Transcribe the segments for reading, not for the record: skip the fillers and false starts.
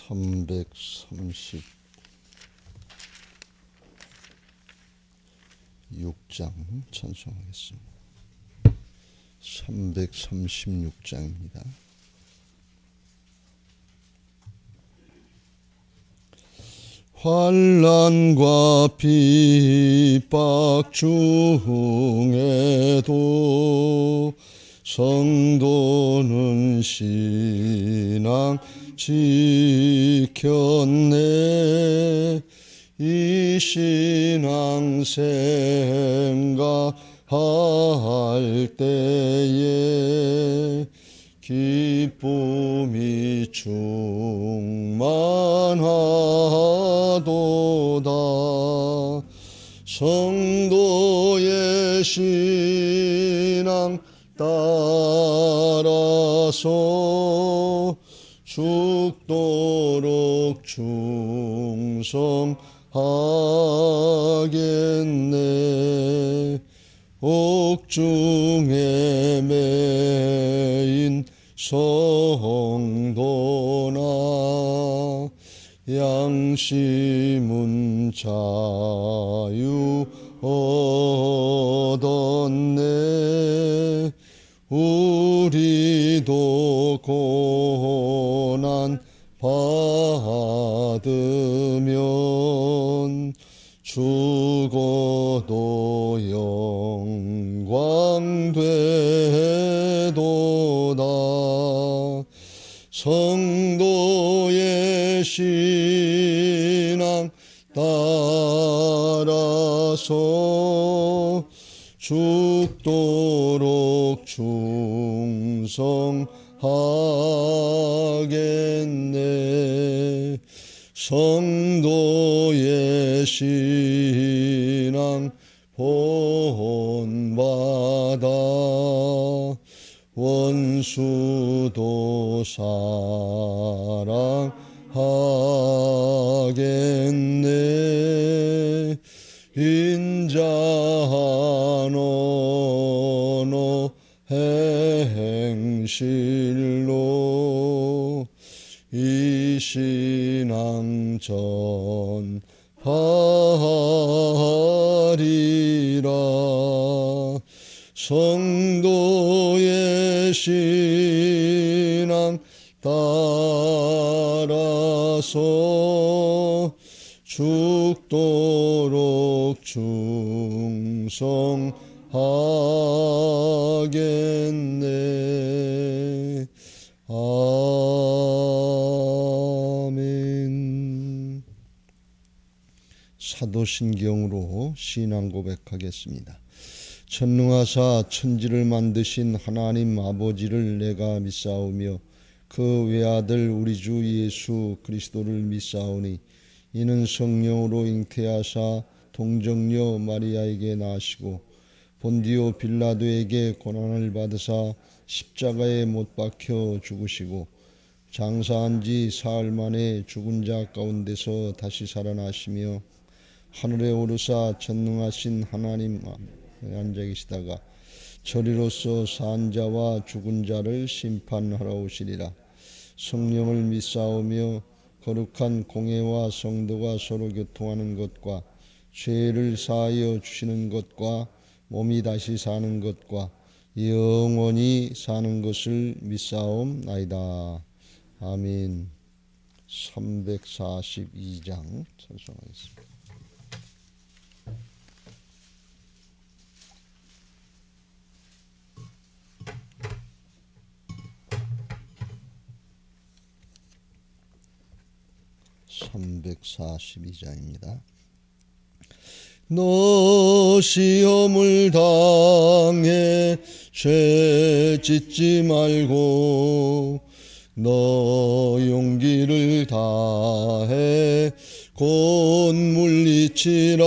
336장 찬송하겠습니다. 336장입니다. 환난과 핍박 중에도 성도는 신앙 지켰네. 이 신앙 생각할 때에 기쁨이 충만하도다. 성도의 신앙 따라서 죽도록 충성하겠네. 옥중에 매인 성도나 양심은 자유 얻었네. 우리도 고난 받으면 죽어도 영광 되도다. 성도의 신앙 따라서 죽도록 충성하겠네. 성도의 신앙 본받아 원수도 사랑하겠네. 인자한 언어 행실로 이 신앙 전파하리라. 성도의 신앙 따라서 죽도록 충성하겠네. 아멘. 사도신경으로 신앙 고백하겠습니다. 전능하사 천지를 만드신 하나님 아버지를 내가 믿사오며 그 외아들 우리 주 예수 그리스도를 믿사오니 이는 성령으로 잉태하사 동정녀 마리아에게 나시고 본디오 빌라도에게 고난을 받으사 십자가에 못 박혀 죽으시고 장사한 지 사흘 만에 죽은 자 가운데서 다시 살아나시며 하늘에 오르사 전능하신 하나님 앉아 계시다가 저리로서 산 자와 죽은 자를 심판하러 오시리라. 성령을 믿사오며 거룩한 공회와 성도가 서로 교통하는 것과 죄를 사하여 주시는 것과 몸이 다시 사는 것과 영원히 사는 것을 믿사옵나이다. 아멘. 342장 찬송하겠습니다. (342장입니다) 너 시험을 당해 죄 짓지 말고 너 용기를 다해 곧 물리치라.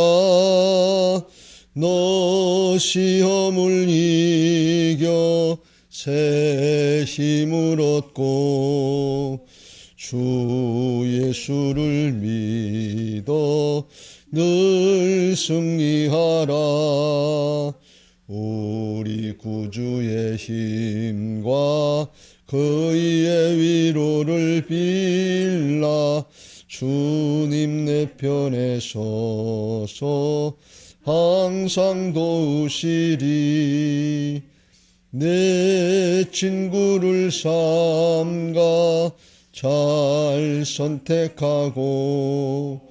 너 시험을 이겨 새 힘을 얻고 주 예수를 믿어 늘 승리하라. 우리 구주의 힘과 그의 위로를 빌라. 주님 내 편에 서서 항상 도우시리. 내 친구를 삼가 잘 선택하고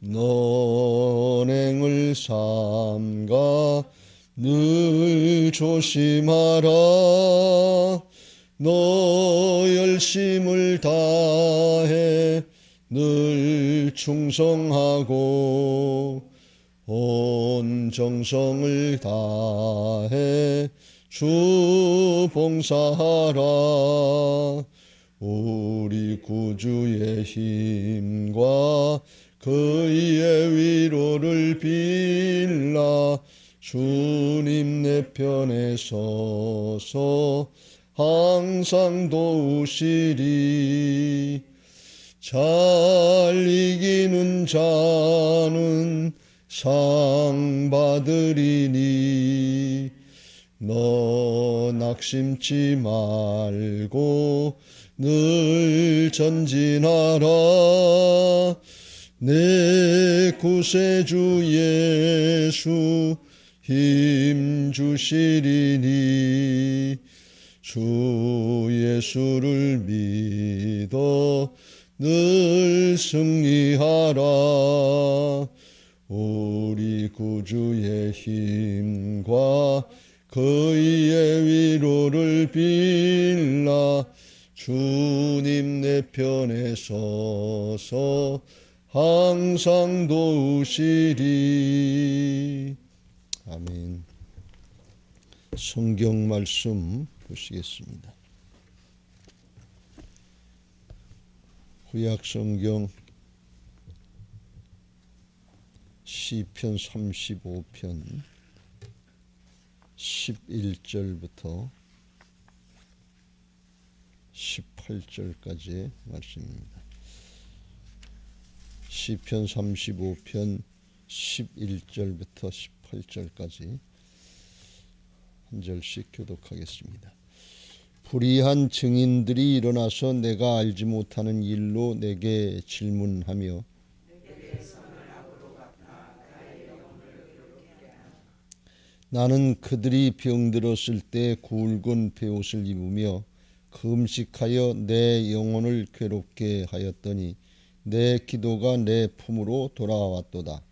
선행을 삼가 늘 조심하라. 너 열심을 다해 늘 충성하고 온 정성을 다해 주 봉사하라. 우리 구주의 힘과 그의 위로를 빌라. 주님 내 편에 서서 항상 도우시리. 잘 이기는 자는 상 받으리니. 너 낙심치 말고 늘 전진하라. 내 구세주 예수 힘 주시리니. 주 예수를 믿어 늘 승리하라. 우리 구주의 힘과 그의 위로를 빌라. 주님 내 편에 서서 항상 도우시리. 아멘. 성경 말씀 보시겠습니다. 구약 성경 시편 35편 11절부터 18절까지의 말씀입니다. 시편 35편 11절부터 18절까지 한 절씩 교독하겠습니다. 불의한 증인들이 일어나서 내가 알지 못하는 일로 내게 질문하며 나는 그들이 병들었을 때 굵은 베옷을 입으며 금식하여 내 영혼을 괴롭게 하였더니 내 기도가 내 품으로 돌아왔도다.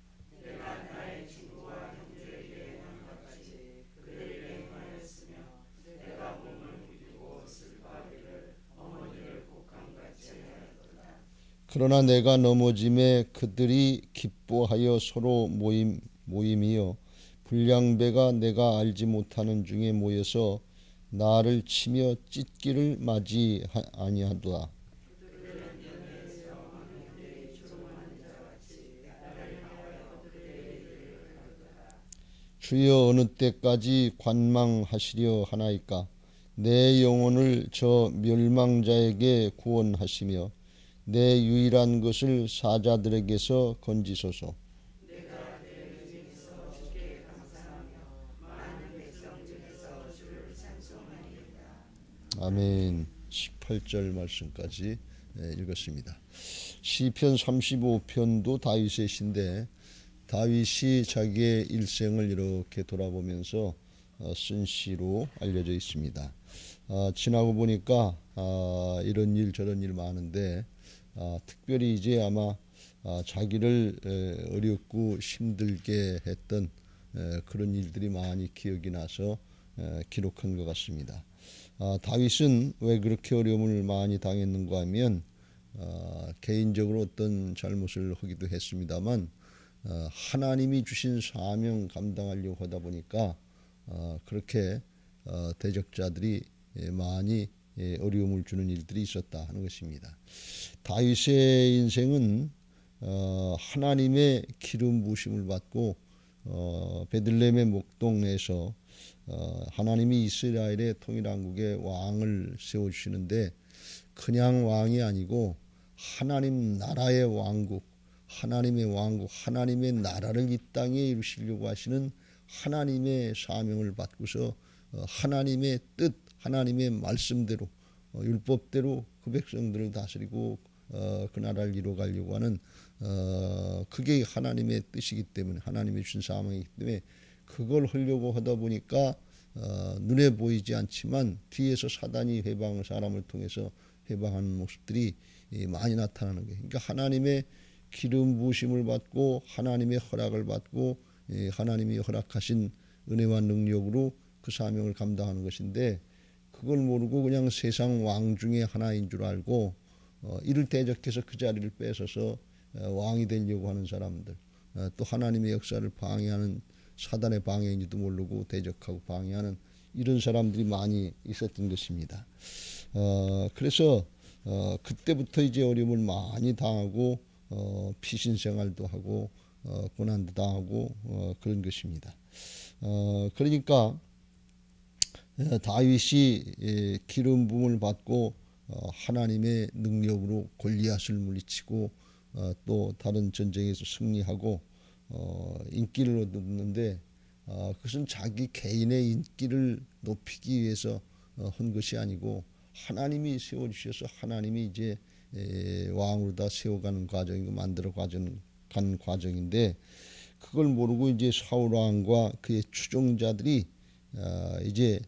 그러나 내가 넘어짐에 그들이 기뻐하여 서로 모임이여 불량배가 내가 알지 못하는 중에 모여서 나를 치며 찢기를 맞이 아니하도다. 주여 어느 때까지 관망하시려 하나이까. 내 영혼을 저 멸망자에게 구원하시며 내 유일한 것을 사자들에게서 건지소서. 아멘. 18절 말씀까지 읽었습니다. 시편 35편도 다윗의 시인데 다윗이 자기의 일생을 이렇게 돌아보면서 쓴 시로 알려져 있습니다. 지나고 보니까 이런 일 저런 일 많은데 특별히 이제 아마 자기를 어렵고 힘들게 했던 그런 일들이 많이 기억이 나서 기록한 것 같습니다. 다윗은 왜 그렇게 어려움을 많이 당했는가 하면 개인적으로 어떤 잘못을 하기도 했습니다만 하나님이 주신 사명 감당하려고 하다 보니까 그렇게 대적자들이 많이 어려움을 주는 일들이 있었다 하는 것입니다. 다윗의 인생은 하나님의 기름 부으심을 받고 베들레헴의 목동에서 하나님이 이스라엘의 통일왕국의 왕을 세워주시는데 그냥 왕이 아니고 하나님 나라의 왕국, 하나님의 왕국, 하나님의 나라를 이 땅에 이루시려고 하시는 하나님의 사명을 받고서 하나님의 뜻, 하나님의 말씀대로 율법대로 그 백성들을 다스리고 그 나라를 이루어가려고 하는 그게 하나님의 뜻이기 때문에 하나님이 주신 사명이기 때문에 그걸 하려고 하다 보니까 눈에 보이지 않지만 뒤에서 사단이 사람을 통해서 회방하는 모습들이 많이 나타나는 거예요. 그러니까 하나님의 기름 부으심을 받고 하나님의 허락을 받고 하나님이 허락하신 은혜와 능력으로 그 사명을 감당하는 것인데 그걸 모르고 그냥 세상 왕 중에 하나인 줄 알고 이를 대적해서 그 자리를 뺏어서 왕이 되려고 하는 사람들, 또 하나님의 역사를 방해하는 사단의 방해인지도 모르고 대적하고 방해하는 이런 사람들이 많이 있었던 것입니다. 그래서 그때부터 이제 어려움을 많이 당하고 피신 생활도 하고 고난도 당하고 그런 것입니다. 그러니까 다윗이 기름 부음을 받고 하나님의 능력으로 골리앗을 물리치고 또 다른 전쟁에서 승리하고 인기를 얻었는데 그것은 자기 개인의 인기를 높이기 위해서 한 것이 아니고 하나님이 세워주셔서 하나님이 이제 왕으로 다 세워가는 과정이고 만들어 가는 과정인데 그걸 모르고 이제 사울 왕과 그의 추종자들이 이제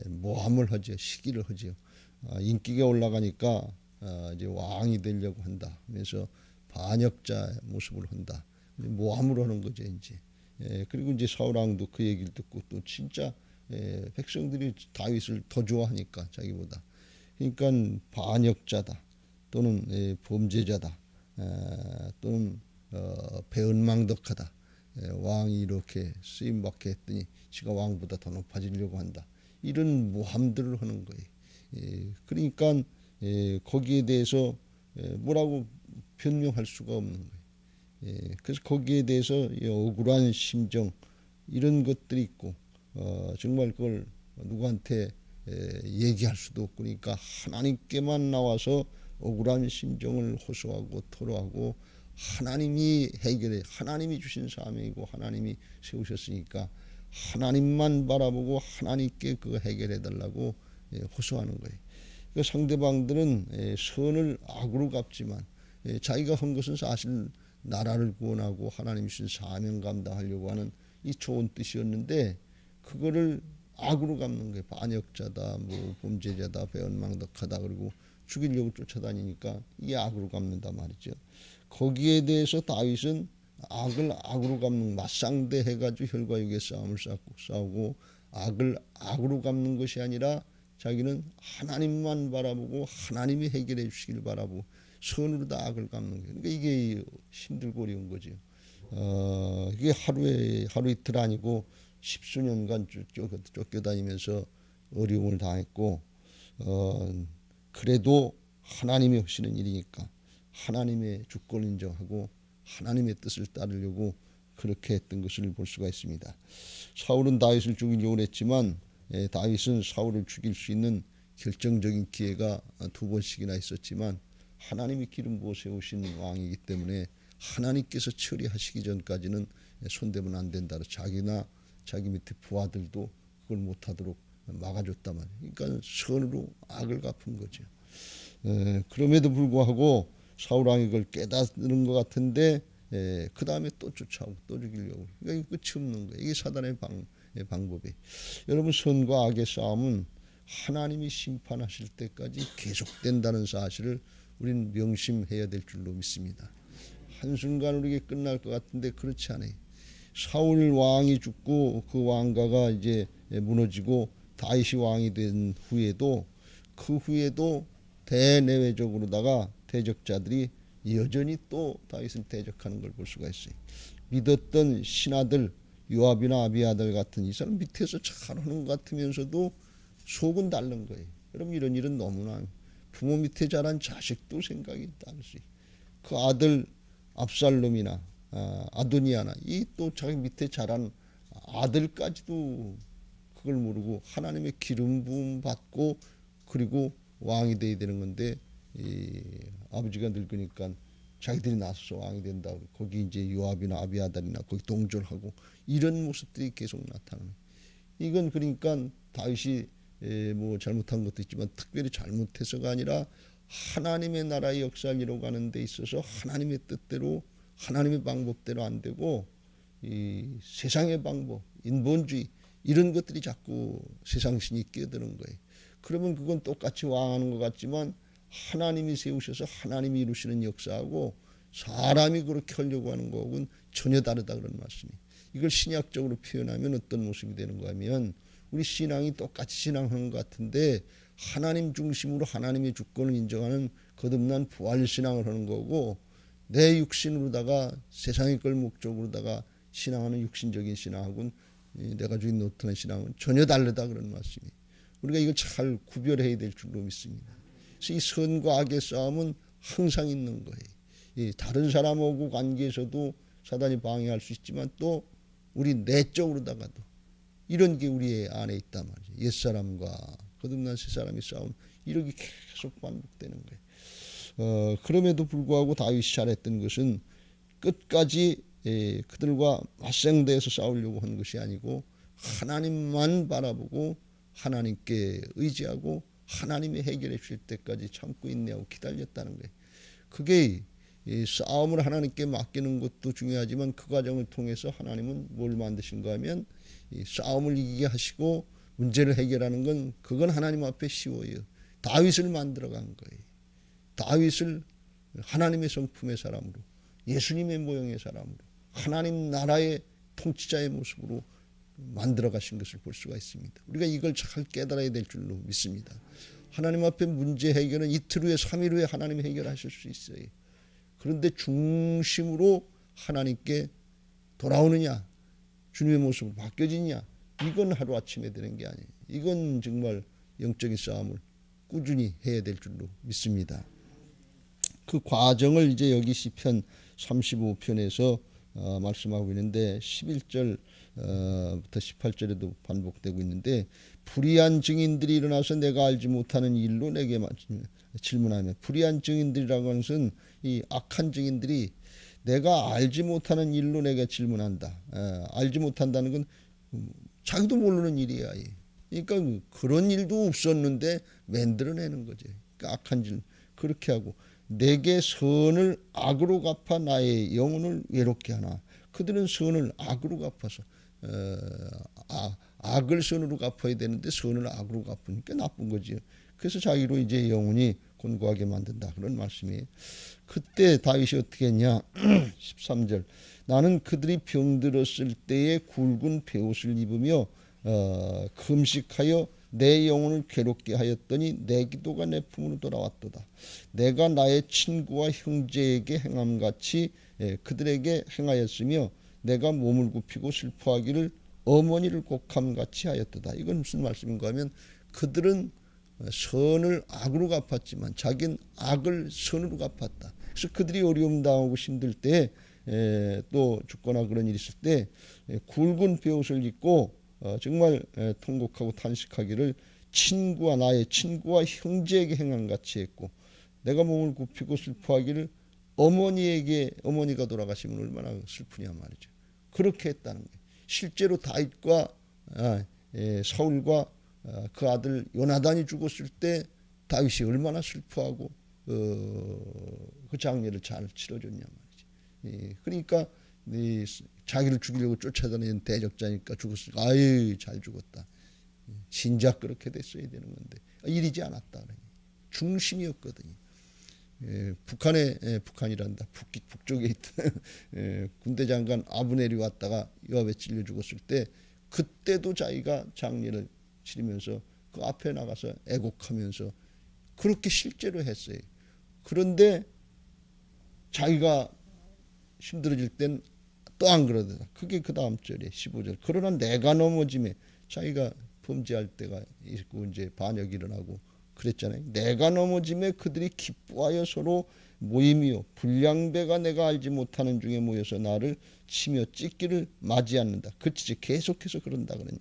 모함을 하죠. 시기를 하죠. 인기가 올라가니까 이제 왕이 되려고 한다. 그래서 반역자 모습을 한다. 모함을 하는 거죠. 이제 그리고 이제 사울 왕도 그 얘기를 듣고 또 진짜 백성들이 다윗을 더 좋아하니까 자기보다 그러니까 반역자다 또는 범죄자다 또는 배은망덕하다. 왕이 이렇게 쓰임 받게 했더니 지가 왕보다 더 높아지려고 한다. 이런 모함들을 하는 거예요. 그러니까 거기에 대해서 뭐라고 변명할 수가 없는 거예요. 그래서 거기에 대해서 억울한 심정 이런 것들이 있고 정말 그걸 누구한테 얘기할 수도 없고 그러니까 하나님께만 나와서 억울한 심정을 호소하고 토로하고 하나님이 해결해 하나님이 주신 사명이고 하나님이 세우셨으니까 하나님만 바라보고 하나님께 그거 해결해 달라고 호소하는 거예요. 그 상대방들은 선을 악으로 갚지만 자기가 한 것은 사실 나라를 구원하고 하나님이 주신 사명 감당하려고 하는 이 좋은 뜻이었는데 그거를 악으로 갚는 거예요. 반역자다, 뭐 범죄자다, 배은망덕하다 그리고 죽이려고 쫓아다니니까 이게 악으로 갚는다 말이죠. 거기에 대해서 다윗은 악을 악으로 갚는 맞상대 해가지고 혈과 육의 싸움을 싸우고 악을 악으로 갚는 것이 아니라 자기는 하나님만 바라보고 하나님이 해결해 주시길 바라보고 선으로 다 악을 갚는 거예요. 그러니까 이게 힘들고 어려운 거죠. 이게 하루 이틀 아니고 십수년간 쫓겨다니면서 어려움을 당했고 그래도 하나님이 하시는 일이니까 하나님의 주권 인정하고 하나님의 뜻을 따르려고 그렇게 했던 것을 볼 수가 있습니다. 사울은 다윗을 죽이려고 했지만 다윗은 사울을 죽일 수 있는 결정적인 기회가 두 번씩이나 있었지만 하나님이 기름 부어 세우신 왕이기 때문에 하나님께서 처리하시기 전까지는 손대면 안 된다. 자기나 자기 밑에 부하들도 그걸 못하도록 막아줬단 말이에요. 그러니까 선으로 악을 갚은 거죠. 그럼에도 불구하고 사울 왕이 그걸 깨닫는 것 같은데 그 다음에 또 쫓아오고 또 죽이려고. 그러니까 끝이 없는 거예요. 이게 사단의 방법이. 여러분 선과 악의 싸움은 하나님이 심판하실 때까지 계속된다는 사실을 우리는 명심해야 될 줄로 믿습니다. 한순간으로 이게 끝날 것 같은데 그렇지 않아요. 사울 왕이 죽고 그 왕가가 이제 무너지고 다윗이 왕이 된 후에도 그 후에도 대내외적으로다가 대적자들이 여전히 또 다윗을 대적하는 걸 볼 수가 있어요. 믿었던 신하들 요압이나 아비아달 같은 이 사람 밑에서 잘하는 것 같으면서도 속은 다른 거예요. 그럼 이런 일은 너무나 부모 밑에 자란 자식도 생각이 다르지. 그 아들 압살롬이나 아도니아나 이 또 자기 밑에 자란 아들까지도 그걸 모르고 하나님의 기름 부음 받고 그리고 왕이 돼야 되는 건데 아버지가 늙으니까 자기들이 나서서 왕이 된다. 거기 이제 요압이나 아비아달이나 거기 동조하고 이런 모습들이 계속 나타나는. 이건 그러니까 다윗이 뭐 잘못한 것도 있지만 특별히 잘못해서가 아니라 하나님의 나라의 역사를 이뤄가는 데 있어서 하나님의 뜻대로 하나님의 방법대로 안 되고 이 세상의 방법, 인본주의 이런 것들이 자꾸 세상신이 끼어드는 거예요. 그러면 그건 똑같이 왕하는 것 같지만 하나님이 세우셔서 하나님이 이루시는 역사하고 사람이 그렇게 하려고 하는 거하고는 전혀 다르다 그런 말씀이에요. 이걸 신약적으로 표현하면 어떤 모습이 되는가 하면 우리 신앙이 똑같이 신앙하는 것 같은데 하나님 중심으로 하나님의 주권을 인정하는 거듭난 부활신앙을 하는 거고 내 육신으로다가 세상의 걸 목적으로다가 신앙하는 육신적인 신앙하고는 내가 주인 노트는 신앙은 전혀 다르다 그런 말씀이에요. 우리가 이걸 잘 구별해야 될 줄로 믿습니다. 그래서 이 선과 악의 싸움은 항상 있는 거예요. 다른 사람하고 관계에서도 사단이 방해할 수 있지만 또 우리 내적으로다가도 이런 게 우리 안에 있단 말이죠. 옛사람과 거듭난 새사람이 싸움 이렇게 계속 반복되는 거예요. 그럼에도 불구하고 다윗이 잘했던 것은 끝까지 그들과 맞상대해서 싸우려고 한 것이 아니고 하나님만 바라보고 하나님께 의지하고 하나님이 해결해 주실 때까지 참고 인내하고 기다렸다는 거예요. 그게 싸움을 하나님께 맡기는 것도 중요하지만 그 과정을 통해서 하나님은 뭘 만드신가 하면 싸움을 이기게 하시고 문제를 해결하는 건 그건 하나님 앞에 쉬워요. 다윗을 만들어간 거예요. 다윗을 하나님의 성품의 사람으로 예수님의 모형의 사람으로 하나님 나라의 통치자의 모습으로 만들어 가신 것을 볼 수가 있습니다. 우리가 이걸 잘 깨달아야 될 줄로 믿습니다. 하나님 앞에 문제 해결은 이틀 후에 3일 후에 하나님이 해결하실 수 있어요. 그런데 중심으로 하나님께 돌아오느냐 주님의 모습으로 바뀌어지냐 이건 하루아침에 되는 게 아니에요. 이건 정말 영적인 싸움을 꾸준히 해야 될 줄로 믿습니다. 그 과정을 이제 여기 시편 35편에서 말씀하고 있는데 11절부터 18절에도 반복되고 있는데 불의한 증인들이 일어나서 내가 알지 못하는 일로 내게 질문하며 불의한 증인들이라고 하는 것은 이 악한 증인들이 내가 알지 못하는 일로 내가 질문한다. 알지 못한다는 건 자기도 모르는 일이야. 그러니까 그런 일도 없었는데 만들어내는 거지. 그러니까 악한 질 그렇게 하고 내게 선을 악으로 갚아 나의 영혼을 외롭게 하나. 그들은 선을 악으로 갚아서 악을 선으로 갚아야 되는데 선을 악으로 갚으니까 나쁜 거지. 그래서 자기로 이제 영혼이 곤고하게 만든다 그런 말씀이에요. 그때 다윗이 어떻게 했냐 13절 나는 그들이 병들었을 때에 굵은 베옷을 입으며 금식하여 내 영혼을 괴롭게 하였더니 내 기도가 내 품으로 돌아왔도다. 내가 나의 친구와 형제에게 행함같이 그들에게 행하였으며 내가 몸을 굽히고 슬퍼하기를 어머니를 곡함같이 하였도다. 이건 무슨 말씀인가 하면 그들은 선을 악으로 갚았지만 자기는 악을 선으로 갚았다. 그래서 그들이 어려움 당하고 힘들 때 또 죽거나 그런 일이 있을 때 굵은 베옷을 입고 정말 통곡하고 탄식하기를 친구와 나의 친구와 형제에게 행함같이 했고 내가 몸을 굽히고 슬퍼하기를 어머니가 돌아가시면 얼마나 슬프냐 말이죠. 그렇게 했다는 거예요. 실제로 다윗과 사울과 그 아들 요나단이 죽었을 때 다윗이 얼마나 슬퍼하고 그 장례를 잘 치러줬냐 말이지. 그러니까 자기를 죽이려고 쫓아다니는 대적자니까 죽었으니까 아유 잘 죽었다. 진작 그렇게 됐어야 되는 건데 이리지 않았다. 중심이었거든요. 북한이란다. 북쪽에 있던 군대 장관 아브넬이 왔다가 요압에 찔려 죽었을 때 그때도 자기가 장례를 치르면서 그 앞에 나가서 애곡하면서 그렇게 실제로 했어요. 그런데 자기가 힘들어질 땐 또 안 그러더라. 그게 그 다음 절에 15절. 그러나 내가 넘어짐에 자기가 범죄할 때가 있고 이제 반역이 일어나고 그랬잖아요. 내가 넘어짐에 그들이 기뻐하여 서로 모임이요 불량배가 내가 알지 못하는 중에 모여서 나를 치며 찢기를 맞이 않는다. 그치 계속해서 그런다 그러니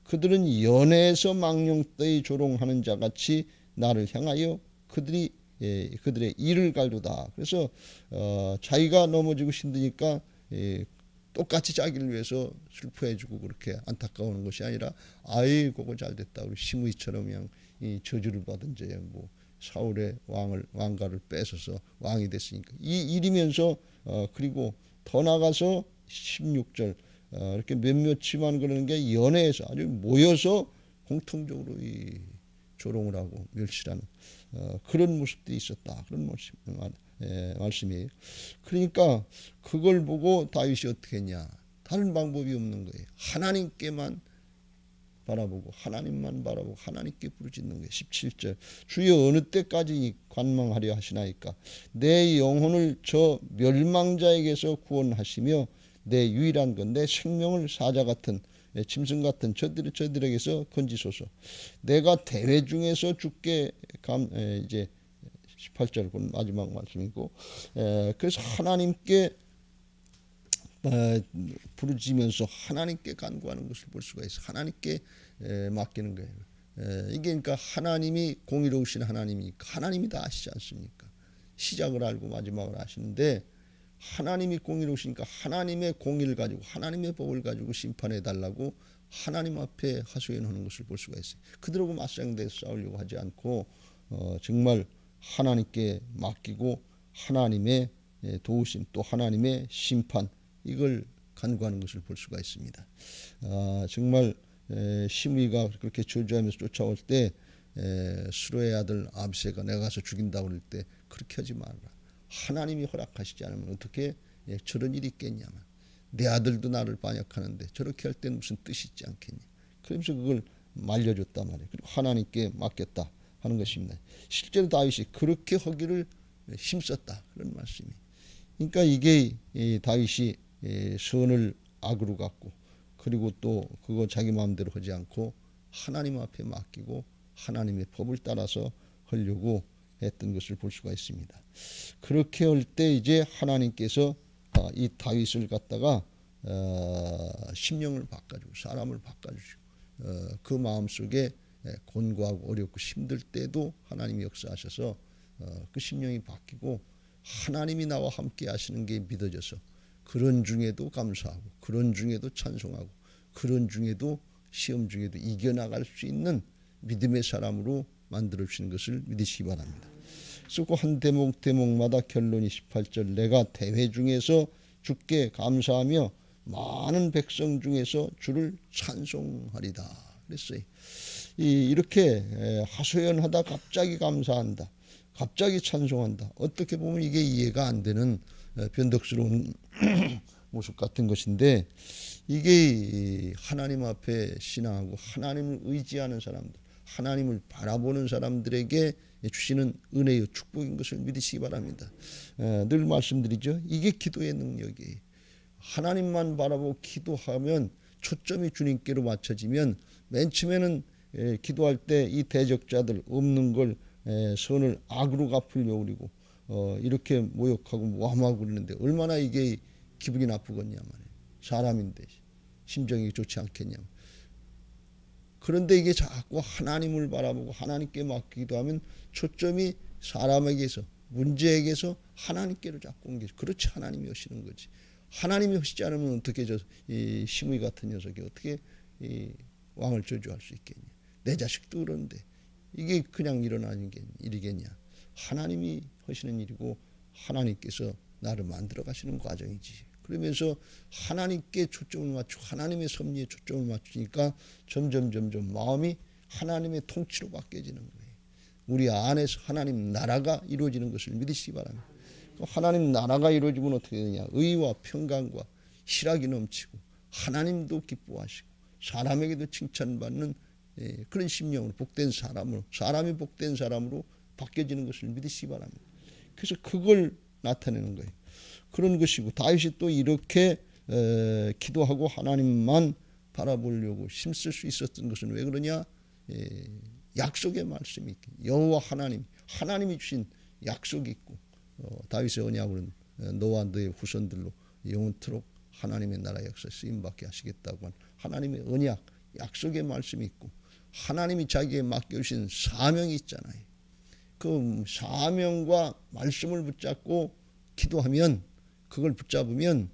그들은 연애에서 망령되이 조롱하는 자같이 나를 향하여 그들의 이를 갈도다. 그래서 자기가 넘어지고 힘드니까 똑같이 자기를 위해서 슬퍼해주고 그렇게 안타까워하는 것이 아니라 아이고 잘 됐다. 우리 시므이처럼 그냥 이 저주를 받은 죄 뭐 사울의 왕가를 뺏어서 왕이 됐으니까 이 일이면서 그리고 더 나가서 16절 이렇게 몇몇이만 그러는 게 연회에서 아주 모여서 공통적으로 이 조롱을 하고 멸시하는 그런 모습도 있었다. 그런 말씀이에요. 그러니까 그걸 보고 다윗이 어떻게 했냐. 다른 방법이 없는 거예요. 하나님께만 바라보고 하나님만 바라보고 하나님께 부르짖는 거예요. 17절 주여 어느 때까지 관망하려 하시나이까. 내 영혼을 저 멸망자에게서 구원하시며 내 유일한 건 내 생명을 사자 같은 짐승 같은 저들에게서 건지소서. 내가 대회 중에서 죽게 이제 18절 그 마지막 말씀이고 그래서 하나님께 부르짖으면서 하나님께 간구하는 것을 볼 수가 있어. 하나님께 맡기는 거예요. 이게 그러니까 하나님이 공의로우신 하나님이니까 하나님이 다 아시지 않습니까? 시작을 알고 마지막을 아시는데 하나님이 공의로우시니까 하나님의 공의를 가지고 하나님의 법을 가지고 심판해 달라고 하나님 앞에 하소연하는 것을 볼 수가 있어요. 그들하고 맞상대해서 싸우려고 하지 않고 정말 하나님께 맡기고 하나님의 도우심 또 하나님의 심판 이걸 간구하는 것을 볼 수가 있습니다. 정말 시므이가 그렇게 저주하면서 쫓아올 때 수로의 아들 압새가 내가 가서 죽인다고 그럴 때 그렇게 하지 말라. 하나님이 허락하시지 않으면 어떻게 저런 일이 있겠냐면 내 아들도 나를 반역하는데 저렇게 할 때는 무슨 뜻이 있지 않겠냐. 그러면서 그걸 말려줬단 말이에요. 그리고 하나님께 맡겼다 하는 것입니다. 실제로 다윗이 그렇게 하기를 힘썼다 그런 말씀이. 그러니까 이게 다윗이 선을 악으로 갖고 그리고 또 그거 자기 마음대로 하지 않고 하나님 앞에 맡기고 하나님의 법을 따라서 하려고 했던 것을 볼 수가 있습니다. 그렇게 할 때 이제 하나님께서 이 다윗을 갖다가 심령을 바꿔주고 사람을 바꿔주시고 그 마음속에 곤고하고 어렵고 힘들 때도 하나님이 역사하셔서 그 심령이 바뀌고 하나님이 나와 함께 하시는 게 믿어져서 그런 중에도 감사하고 그런 중에도 찬송하고 그런 중에도 시험 중에도 이겨나갈 수 있는 믿음의 사람으로 만들어 주시는 것을 믿으시기 바랍니다. 그래서 그 한 대목마다 결론이 18절 내가 대회 중에서 주께 감사하며 많은 백성 중에서 주를 찬송하리다 그랬어요. 이렇게 하소연하다 갑자기 감사한다. 갑자기 찬송한다. 어떻게 보면 이게 이해가 안 되는 변덕스러운 모습 같은 것인데 이게 하나님 앞에 신앙하고 하나님을 의지하는 사람들 하나님을 바라보는 사람들에게 주시는 은혜의 축복인 것을 믿으시기 바랍니다. 늘 말씀드리죠. 이게 기도의 능력이에요. 하나님만 바라보고 기도하면 초점이 주님께로 맞춰지면 맨 처음에는 기도할 때 이 대적자들 없는 걸 선을 악으로 갚으려고 그러고 이렇게 모욕하고 모함하고 그러는데 얼마나 이게 기분이 나쁘겠냐 말이에요. 사람인데 심정이 좋지 않겠냐. 그런데 이게 자꾸 하나님을 바라보고 하나님께 맡기도 하면 초점이 사람에게서 문제에게서 하나님께로 자꾸 옮겨져. 그렇지 하나님이 하시는 거지. 하나님이 하시지 않으면 어떻게 이 시므이 같은 녀석이 어떻게 이 왕을 저주할 수 있겠냐. 내 자식도 그런데 이게 그냥 일어나는 일이겠냐. 하나님이 하시는 일이고 하나님께서 나를 만들어 가시는 과정이지. 그러면서 하나님께 초점을 맞추고 하나님의 섭리에 초점을 맞추니까 점점 마음이 하나님의 통치로 바뀌어지는 거예요. 우리 안에서 하나님 나라가 이루어지는 것을 믿으시기 바랍니다. 하나님 나라가 이루어지면 어떻게 되냐. 의와 평강과 희락이 넘치고 하나님도 기뻐하시고 사람에게도 칭찬받는 그런 심령으로 복된 사람으로 사람이 복된 사람으로 바뀌어지는 것을 믿으시기 바랍니다. 그래서 그걸 나타내는 거예요. 그런 것이고 다윗이 또 이렇게 기도하고 하나님만 바라보려고 힘쓸 수 있었던 것은 왜 그러냐? 약속의 말씀이 있고 여호와 하나님이 주신 약속이 있고 다윗의 언약으로는 너와 너의 후손들로 영원토록 하나님의 나라 역사에 쓰임받게 하시겠다고 한 하나님의 언약 약속의 말씀이 있고 하나님이 자기에게 맡겨주신 사명이 있잖아요. 그 사명과 말씀을 붙잡고 기도하면 그걸 붙잡으면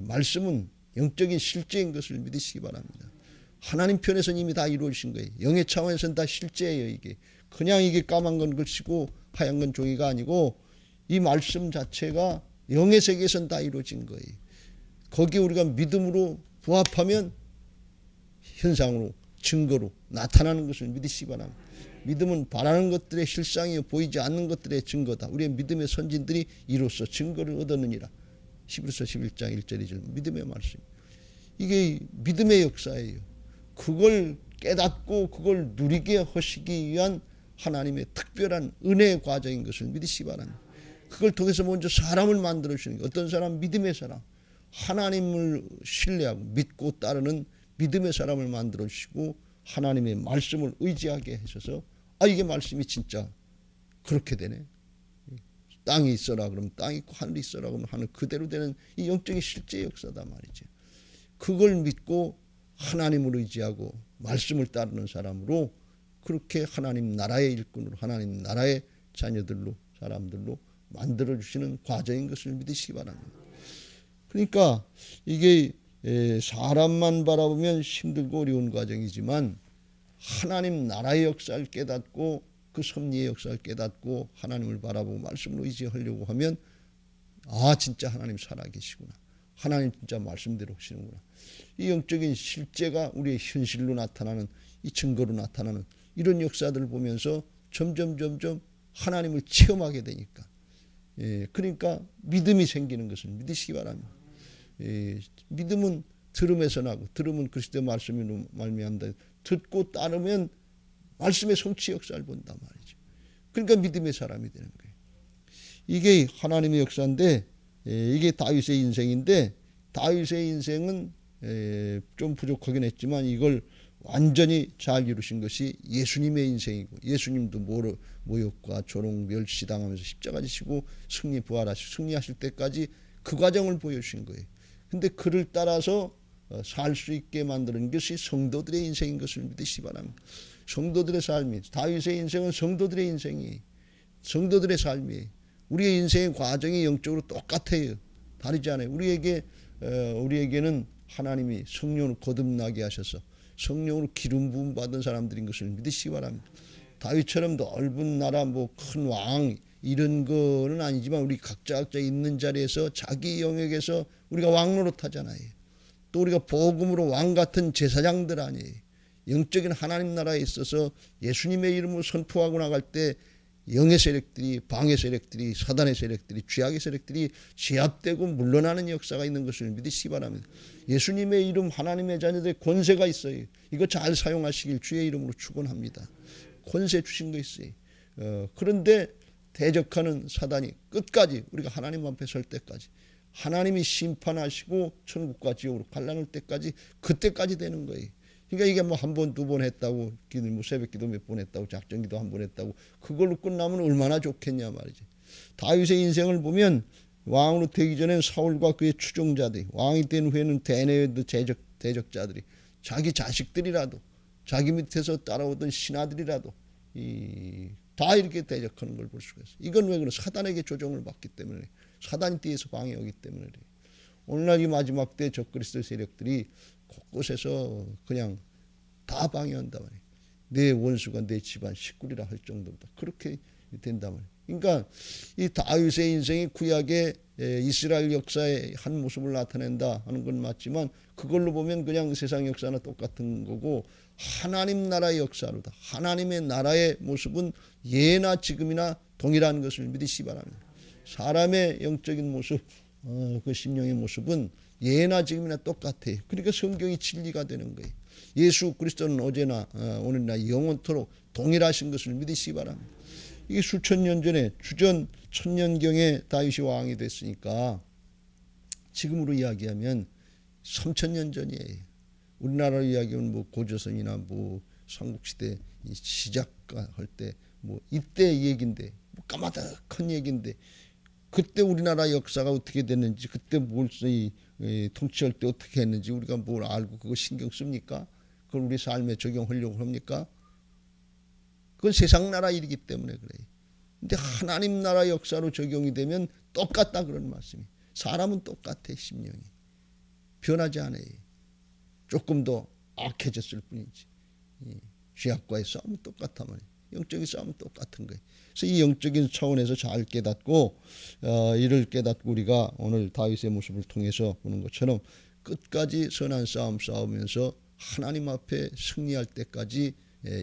말씀은 영적인 실제인 것을 믿으시기 바랍니다. 하나님 편에서는 이미 다 이루어진 거예요. 영의 차원에서는 다 실제예요. 이게 그냥 이게 까만 건 글씨고 하얀 건 종이가 아니고 이 말씀 자체가 영의 세계에서는 다 이루어진 거예요. 거기에 우리가 믿음으로 부합하면 현상으로 증거로 나타나는 것을 믿으시기 바랍니다. 믿음은 바라는 것들의 실상이요 보이지 않는 것들의 증거다. 우리의 믿음의 선진들이 이로써 증거를 얻었느니라. 히브리서 11장 1절 2절 믿음의 말씀. 이게 믿음의 역사예요. 그걸 깨닫고 그걸 누리게 하시기 위한 하나님의 특별한 은혜의 과정인 것을 믿으시기 바랍니다. 그걸 통해서 먼저 사람을 만들어 주시는 거예요. 어떤 사람? 믿음의 사람. 하나님을 신뢰하고 믿고 따르는 믿음의 사람을 만들어 주시고 하나님의 말씀을 의지하게 하셔서 이게 말씀이 진짜 그렇게 되네. 땅이 있어라 그러면 땅이 있고 하늘이 있어라 그러면 하늘 그대로 되는 이 영적인 실제 역사다 말이죠. 그걸 믿고 하나님을 의지하고 말씀을 따르는 사람으로 그렇게 하나님 나라의 일꾼으로 하나님 나라의 자녀들로 사람들로 만들어주시는 과정인 것을 믿으시기 바랍니다. 그러니까 이게 사람만 바라보면 힘들고 어려운 과정이지만 하나님 나라의 역사를 깨닫고 그 섭리의 역사를 깨닫고 하나님을 바라보고 말씀을 의지하려고 하면 진짜 하나님 살아계시구나. 하나님 진짜 말씀대로 하시는구나. 이 영적인 실제가 우리의 현실로 나타나는 이 증거로 나타나는 이런 역사들을 보면서 점점 하나님을 체험하게 되니까 그러니까 믿음이 생기는 것을 믿으시기 바랍니다. 믿음은 들음에서 나고 들음은 그리스도의 말씀으로 말미암다. 듣고 따르면 말씀의 성취 역사를 본단 말이죠. 그러니까 믿음의 사람이 되는 거예요. 이게 하나님의 역사인데 이게 다윗의 인생인데 다윗의 인생은 좀 부족하긴 했지만 이걸 완전히 잘 이루신 것이 예수님의 인생이고 예수님도 모욕과 조롱 멸시당하면서 십자가 지시고 승리하실 때까지 그 과정을 보여주신 거예요. 근데 그를 따라서 살 수 있게 만드는 것이 성도들의 인생인 것을 믿으시기 바랍니다. 성도들의 삶이 다윗의 인생은 성도들의 인생이 성도들의 삶이에요. 우리의 인생의 과정이 영적으로 똑같아요. 다르지 않아요. 우리에게는 하나님이 성령으로 거듭나게 하셔서 성령으로 기름 부음 받은 사람들인 것을 믿으시기 바랍니다. 다윗처럼 넓은 나라 큰 왕 이런 거는 아니지만 우리 각자 있는 자리에서 자기 영역에서 우리가 왕 노릇하잖아요. 또 우리가 복음으로 왕 같은 제사장들 아니에요. 영적인 하나님 나라에 있어서 예수님의 이름으로 선포하고 나갈 때 영의 세력들이 방의 세력들이 사단의 세력들이 죄악의 세력들이 제압되고 물러나는 역사가 있는 것을 믿으시기 바랍니다. 예수님의 이름 하나님의 자녀들의 권세가 있어요. 이거 잘 사용하시길 주의 이름으로 축원합니다. 권세 주신 거 있어요. 그런데 대적하는 사단이 끝까지 우리가 하나님 앞에 설 때까지 하나님이 심판하시고 천국과 지옥으로 갈라놓을 때까지 그때까지 되는 거예요. 그러니까 이게 한 번, 두 번 했다고 새벽 기도 몇 번 했다고 작전 기도 한 번 했다고 그걸로 끝나면 얼마나 좋겠냐 말이지. 다윗의 인생을 보면 왕으로 되기 전엔 사울과 그의 추종자들이 왕이 된 후에는 대내외도 대적자들이 자기 자식들이라도 자기 밑에서 따라오던 신하들이라도 다 이렇게 대적하는 걸 볼 수가 있어요. 이건 왜 그래? 사단에게 조종을 받기 때문에 사단이 뒤에서 방해하기 때문에 그래요. 오늘날 이 마지막 때 적그리스도 세력들이 곳곳에서 그냥 다 방해한단 말이에요. 내 원수가 내 집안 식구리라 할 정도로 그렇게 된단 말이에요. 그러니까 이 다윗의 인생이 구약의 이스라엘 역사의 한 모습을 나타낸다 하는 건 맞지만 그걸로 보면 그냥 세상 역사나 똑같은 거고 하나님 나라의 역사로다. 하나님의 나라의 모습은 예나 지금이나 동일한 것을 믿으시기 바랍니다. 사람의 영적인 모습, 그 심령의 모습은 예나 지금이나 똑같아요. 그러니까 성경이 진리가 되는 거예요. 예수 그리스도는 어제나 오늘나 영원토록 동일하신 것을 믿으시기 바랍니다. 이게 수천 년 전에 주전 1000년경에 다윗이 왕이 됐으니까 지금으로 이야기하면 3000년 전이에요. 우리나라로 이야기하면 고조선이나 삼국시대 시작할 때 이때 얘기인데 까마득한 얘기인데 그때 우리나라 역사가 어떻게 됐는지 그때 통치할 때 어떻게 했는지 우리가 뭘 알고 그거 신경 씁니까? 그걸 우리 삶에 적용하려고 합니까? 그건 세상 나라 일이기 때문에 그래요. 근데 하나님 나라 역사로 적용이 되면 똑같다 그런 말씀이. 사람은 똑같아 심령이. 변하지 않아요. 조금 더 악해졌을 뿐이지. 죄악과의 싸움은 똑같아 말이에요. 영적인 싸움은 똑같은 거예요. 그래서 이 영적인 차원에서 잘 깨닫고 이를 깨닫고 우리가 오늘 다윗의 모습을 통해서 보는 것처럼 끝까지 선한 싸움 싸우면서 하나님 앞에 승리할 때까지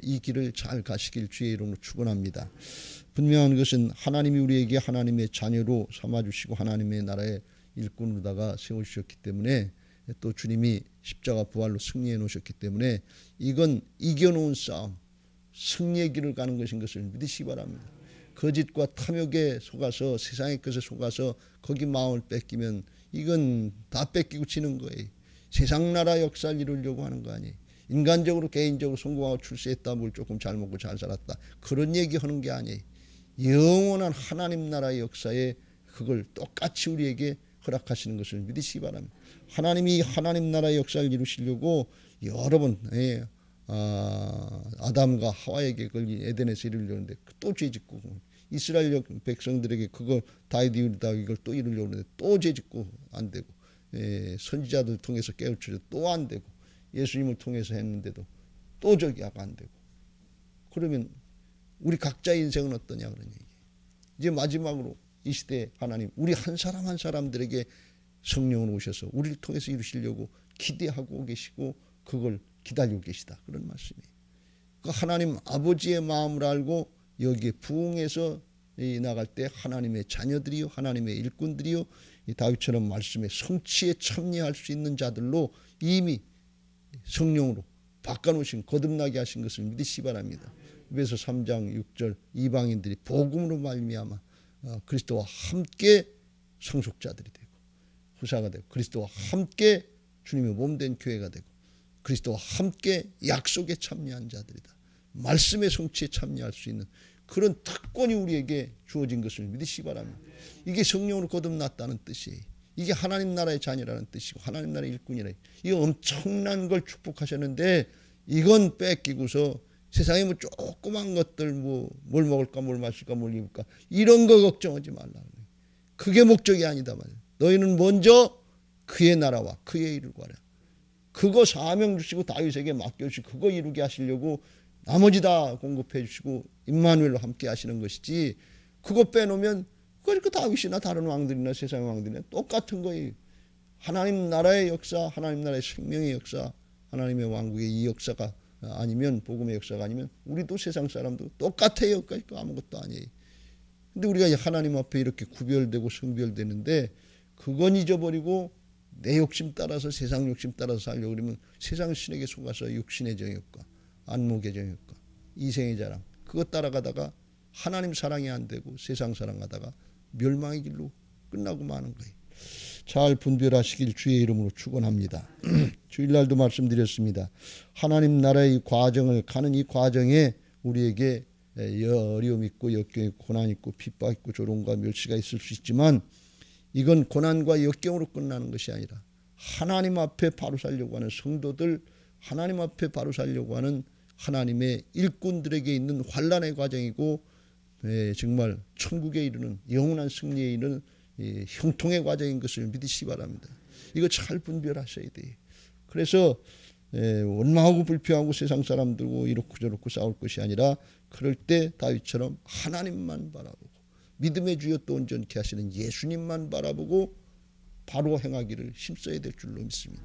이 길을 잘 가시길 주의 이름으로 축원합니다. 분명한 것은 하나님이 우리에게 하나님의 자녀로 삼아주시고 하나님의 나라의 일꾼으로다가 세우셨기 때문에 또 주님이 십자가 부활로 승리해 놓으셨기 때문에 이건 이겨놓은 싸움, 승리의 길을 가는 것인 것을 믿으시기 바랍니다. 거짓과 탐욕에 속아서 세상의 것에 속아서 거기 마음을 뺏기면 이건 다 뺏기고 지는 거예요. 세상 나라 역사를 이루려고 하는 거 아니에요. 인간적으로 개인적으로 성공하고 출세했다, 뭘 조금 잘 먹고 잘 살았다, 그런 얘기하는 게 아니에요. 영원한 하나님 나라의 역사에 그걸 똑같이 우리에게 허락하시는 것을 믿으시기 바랍니다. 하나님이 하나님 나라의 역사를 이루시려고 여러 번 아담과 하와에게 그걸 에덴에서 이루려는데 또 죄짓고, 이스라엘 백성들에게 그거 다윗이 이루다 이걸 또 이루려고 하는데 또 죄짓고 안 되고, 선지자들 통해서 깨우쳐도 또 안 되고, 예수님을 통해서 했는데도 또 저기가 안 되고, 그러면 우리 각자의 인생은 어떠냐 그런 얘기. 이제 마지막으로 이 시대에 하나님 우리 한 사람 한 사람들에게 성령을 오셔서 우리를 통해서 이루시려고 기대하고 계시고 그걸 기다리고 계시다, 그런 말씀이에요. 그 하나님 아버지의 마음을 알고 여기에 부응해서 나갈 때 하나님의 자녀들이요, 하나님의 일꾼들이요, 이 다윗처럼 말씀에 성취에 참여할 수 있는 자들로 이미 성령으로 바꿔놓으신, 거듭나게 하신 것을 믿으시기 바랍니다. 그래서 3장 6절 이방인들이 복음으로 말미암아 그리스도와 함께 상속자들이 되고 후사가 되고, 그리스도와 함께 주님의 몸된 교회가 되고, 그리스도와 함께 약속에 참여한 자들이다. 말씀의 성취에 참여할 수 있는 그런 특권이 우리에게 주어진 것을 믿으시기 바랍니다. 이게 성령으로 거듭났다는 뜻이에요. 이게 하나님 나라의 자녀라는 뜻이고 하나님 나라의 일꾼이라. 이거 엄청난 걸 축복하셨는데 이건 뺏기고서 세상에 뭐 조그만 것들, 뭐 뭘 먹을까 뭘 마실까 뭘 입을까 이런 거 걱정하지 말라. 그게 목적이 아니다 말이야. 너희는 먼저 그의 나라와 그의 일을 구하라. 그거 사명 주시고 다윗에게 맡겨주시고 그거 이루게 하시려고 나머지 다 공급해 주시고 임마누엘로 함께 하시는 것이지, 그거 빼놓으면 그 다윗이나 다른 왕들이나 세상의 왕들이나 똑같은 거예요. 하나님 나라의 역사, 하나님 나라의 생명의 역사, 하나님의 왕국의 이 역사가 아니면, 복음의 역사가 아니면 우리도 세상 사람도 똑같아요. 그러니까 아무것도 아니에요. 근데 우리가 하나님 앞에 이렇게 구별되고 성별되는데 그건 잊어버리고 내 욕심 따라서, 세상 욕심 따라서 살려고 그러면 세상 신에게 속아서 육신의 정욕과 안목의 정욕과 이생의 자랑 그것 따라가다가 하나님 사랑이 안 되고 세상 사랑하다가 멸망의 길로 끝나고 마는 거예요. 잘 분별하시길 주의 이름으로 축원합니다. 주일날도 말씀드렸습니다. 하나님 나라의 과정을 가는 이 과정에 우리에게 어려움 있고 역경 있고 고난 있고 핍박 있고 조롱과 멸시가 있을 수 있지만 이건 고난과 역경으로 끝나는 것이 아니라 하나님 앞에 바로 살려고 하는 성도들, 하나님 앞에 바로 살려고 하는 하나님의 일꾼들에게 있는 환난의 과정이고, 정말 천국에 이르는 영원한 승리에 이르는 형통의 과정인 것을 믿으시기 바랍니다. 이거 잘 분별하셔야 돼요. 그래서 원망하고 불평하고 세상 사람들고 이렇고 저렇고 싸울 것이 아니라 그럴 때 다윗처럼 하나님만 바라보고 믿음의 주여 또 온전케 하시는 예수님만 바라보고 바로 행하기를 힘써야 될 줄로 믿습니다.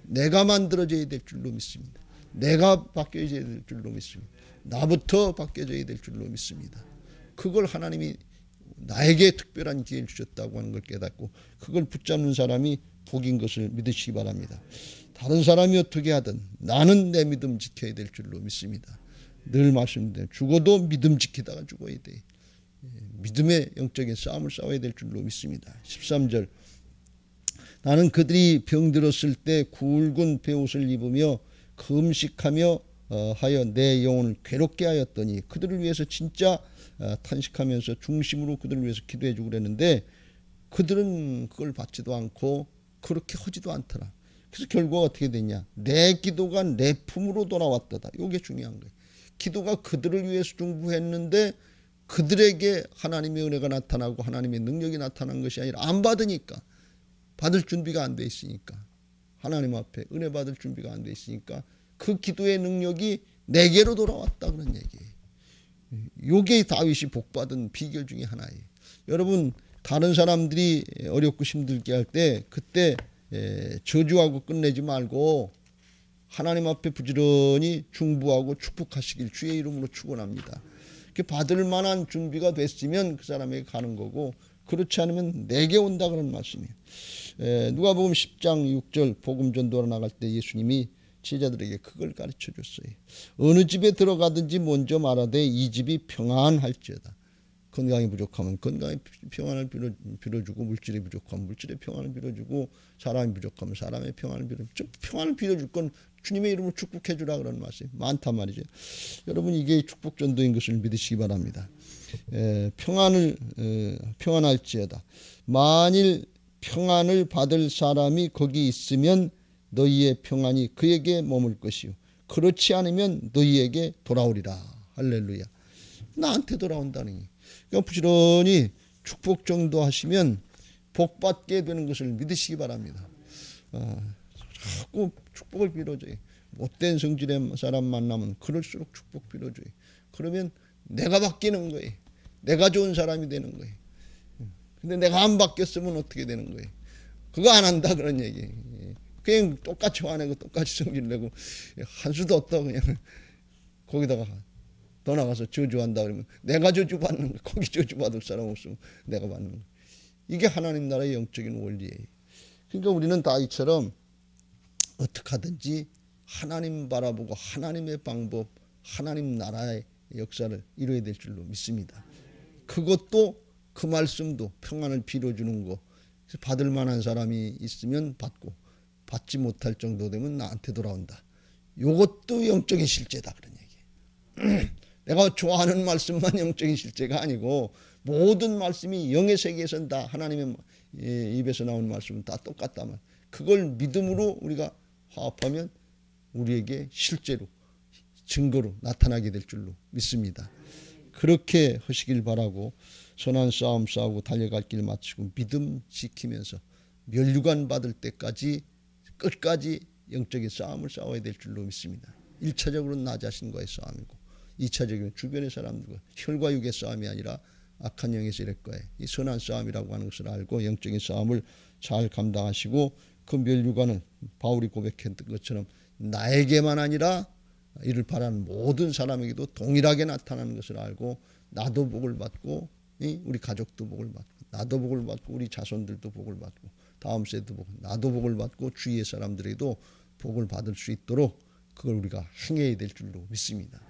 내가 만들어져야 될 줄로 믿습니다. 내가 바뀌어져야 될 줄로 믿습니다. 나부터 바뀌어져야 될 줄로 믿습니다. 그걸 하나님이 나에게 특별한 기회를 주셨다고 하는 걸 깨닫고 그걸 붙잡는 사람이 복인 것을 믿으시기 바랍니다. 다른 사람이 어떻게 하든 나는 내 믿음 지켜야 될 줄로 믿습니다. 늘 말씀드려요. 죽어도 믿음 지키다가 죽어야 돼. 믿음의 영적인 싸움을 싸워야 될 줄로 믿습니다. 13절 나는 그들이 병들었을 때 굵은 베옷을 입으며 금식하며 하여 내 영혼을 괴롭게 하였더니 그들을 위해서 진짜 탄식하면서 중심으로 그들을 위해서 기도해 주고 그랬는데 그들은 그걸 받지도 않고 그렇게 하지도 않더라. 그래서 결과가 어떻게 됐냐. 내 기도가 내 품으로 돌아왔다다. 이게 중요한 거예요. 기도가 그들을 위해서 중부했는데 그들에게 하나님의 은혜가 나타나고 하나님의 능력이 나타난 것이 아니라 안 받으니까, 받을 준비가 안 돼 있으니까 하나님 앞에 은혜 받을 준비가 안 돼 있으니까 그 기도의 능력이 내게로 돌아왔다 그런 얘기예요. 요게 다윗이 복받은 비결 중에 하나예요. 여러분 다른 사람들이 어렵고 힘들게 할 때 그때 저주하고 끝내지 말고 하나님 앞에 부지런히 중보하고 축복하시길 주의 이름으로 축원합니다. 받을 만한 준비가 됐으면 그 사람에게 가는 거고 그렇지 않으면 내게 온다 그런 말씀이에요. 누가복음 10장 6절 복음 전도하러 나갈 때 예수님이 제자들에게 그걸 가르쳐 줬어요. 어느 집에 들어가든지 먼저 말하되 이 집이 평안할지어다. 건강이 부족하면 건강의 평안을 빌어주고 물질이 부족하면 물질의 평안을 빌어주고 사람이 부족하면 사람의 평안을 빌어주고 평안을 빌어줄 건 주님의 이름으로 축복해 주라 그런 말씀 많단 말이죠. 여러분 이게 축복 전도인 것을 믿으시기 바랍니다. 평안할지어다. 만일 평안을 받을 사람이 거기 있으면 너희의 평안이 그에게 머물 것이요 그렇지 않으면 너희에게 돌아오리라. 할렐루야. 나한테 돌아온다는 게. 그러니까 부지런히 축복 정도 하시면 복 받게 되는 것을 믿으시기 바랍니다. 자꾸 축복을 빌어줘요. 못된 성질의 사람 만나면 그럴수록 축복 빌어줘요. 그러면 내가 바뀌는 거예요. 내가 좋은 사람이 되는 거예요. 근데 내가 안 바뀌었으면 어떻게 되는 거예요? 그거 안 한다 그런 얘기예요. 그냥 똑같이 화내고 똑같이 성질 내고 한 수도 없다 그냥 거기다가 더 나가서 저주한다 그러면 내가 저주받는 거야. 거기 저주받을 사람 없으면 내가 받는 거야. 이게 하나님 나라의 영적인 원리예요. 그러니까 우리는 다윗처럼 어떻게 하든지 하나님 바라보고 하나님의 방법, 하나님 나라의 역사를 이루어야 될 줄로 믿습니다. 그것도 그 말씀도 평안을 빌어주는 거 받을 만한 사람이 있으면 받고 받지 못할 정도 되면 나한테 돌아온다. 이것도 영적인 실제다 그런 얘기예요. 내가 좋아하는 말씀만 영적인 실제가 아니고 모든 말씀이 영의 세계에서는 다 하나님의 입에서 나오는 말씀은 다 똑같다면 그걸 믿음으로 우리가 화합하면 우리에게 실제로 증거로 나타나게 될 줄로 믿습니다. 그렇게 하시길 바라고 선한 싸움 싸우고 달려갈 길 마치고 믿음 지키면서 면류관 받을 때까지 끝까지 영적인 싸움을 싸워야 될 줄로 믿습니다. 1차적으로는 나 자신과의 싸움이고 2차적으로는 주변의 사람들과 혈과 육의 싸움이 아니라 악한 영의 세력과의 이 선한 싸움이라고 하는 것을 알고 영적인 싸움을 잘 감당하시고 그 면류관은 바울이 고백했던 것처럼 나에게만 아니라 이를 바라는 모든 사람에게도 동일하게 나타나는 것을 알고 나도 복을 받고 우리 가족도 복을 받고 나도 복을 받고 우리 자손들도 복을 받고 다음 세대도 복 나도 복을 받고 주위의 사람들에게도 복을 받을 수 있도록 그걸 우리가 행해야 될 줄로 믿습니다.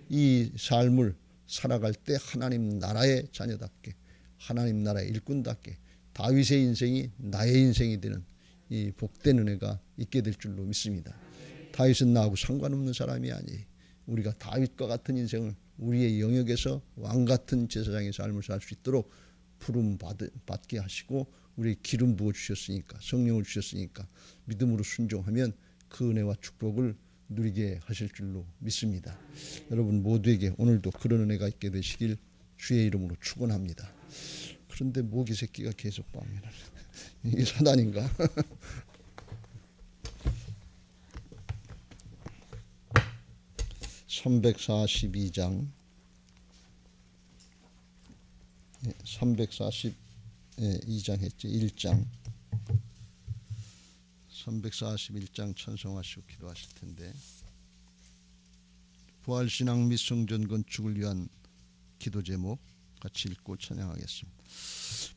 이 삶을 살아갈 때 하나님 나라의 자녀답게 하나님 나라의 일꾼답게 다윗의 인생이 나의 인생이 되는 이 복된 은혜가 있게 될 줄로 믿습니다. 다윗은 나하고 상관없는 사람이 아니에요. 우리가 다윗과 같은 인생을 우리의 영역에서 왕같은 제사장의 삶을 살 수 있도록 부름 받게 하시고 우리 기름 부어 주셨으니까 성령을 주셨으니까 믿음으로 순종하면 그 은혜와 축복을 누리게 하실 줄로 믿습니다. 여러분 모두에게 오늘도 그런 은혜가 있게 되시길 주의 이름으로 축원합니다. 그런데 모기 새끼가 계속 방해를 이게 사단인가? (342장) 342장 했지 1장 341장 찬송하시고 기도하실 텐데 부활신앙 및 성전 건축을 위한 기도 제목 같이 읽고 찬양하겠습니다.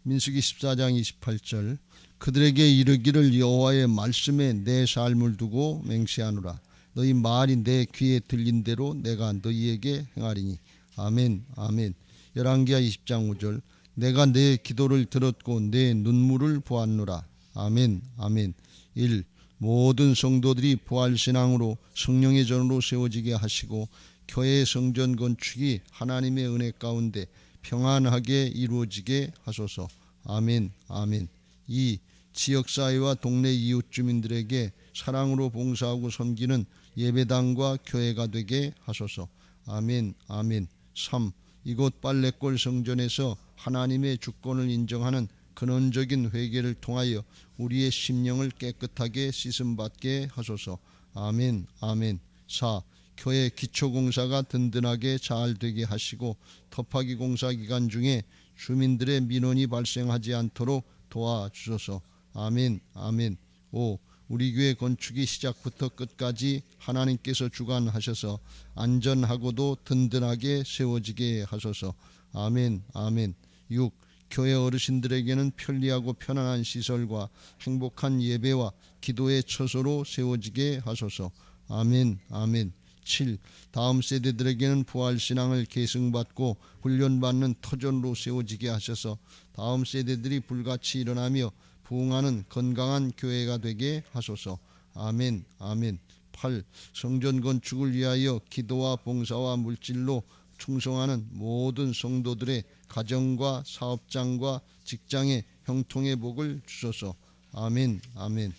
민수기 14장 28절 그들에게 이르기를 여호와의 말씀에 내 삶을 두고 맹세하노라. 너희 말이 내 귀에 들린 대로 내가 너희에게 행하리니. 아멘 아멘. 열왕기하 20장 5절 내가 내 기도를 들었고 내 눈물을 보았노라. 아멘 아멘. 1. 모든 성도들이 부활신앙으로 성령의 전으로 세워지게 하시고 교회 성전 건축이 하나님의 은혜 가운데 평안하게 이루어지게 하소서. 아멘 아멘. 2. 지역사회와 동네 이웃 주민들에게 사랑으로 봉사하고 섬기는 예배당과 교회가 되게 하소서. 아멘 아멘. 3. 이곳 빨래골 성전에서 하나님의 주권을 인정하는 근원적인 회개를 통하여 우리의 심령을 깨끗하게 씻음받게 하소서. 아멘. 아멘. 4. 교회 기초공사가 든든하게 잘 되게 하시고 터파기 공사 기간 중에 주민들의 민원이 발생하지 않도록 도와주소서. 아멘. 아멘. 5. 우리 교회 건축이 시작부터 끝까지 하나님께서 주관하셔서 안전하고도 든든하게 세워지게 하소서. 아멘. 아멘. 6. 교회 어르신들에게는 편리하고 편안한 시설과 행복한 예배와 기도의 처소로 세워지게 하소서. 아멘. 아멘. 7. 다음 세대들에게는 부활신앙을 계승받고 훈련받는 터전으로 세워지게 하셔서 다음 세대들이 불같이 일어나며 부흥하는 건강한 교회가 되게 하소서. 아멘. 아멘. 8. 성전 건축을 위하여 기도와 봉사와 물질로 충성하는 모든 성도들의 가정과 사업장과 직장의 형통의 복을 주소서. 아멘. 아멘.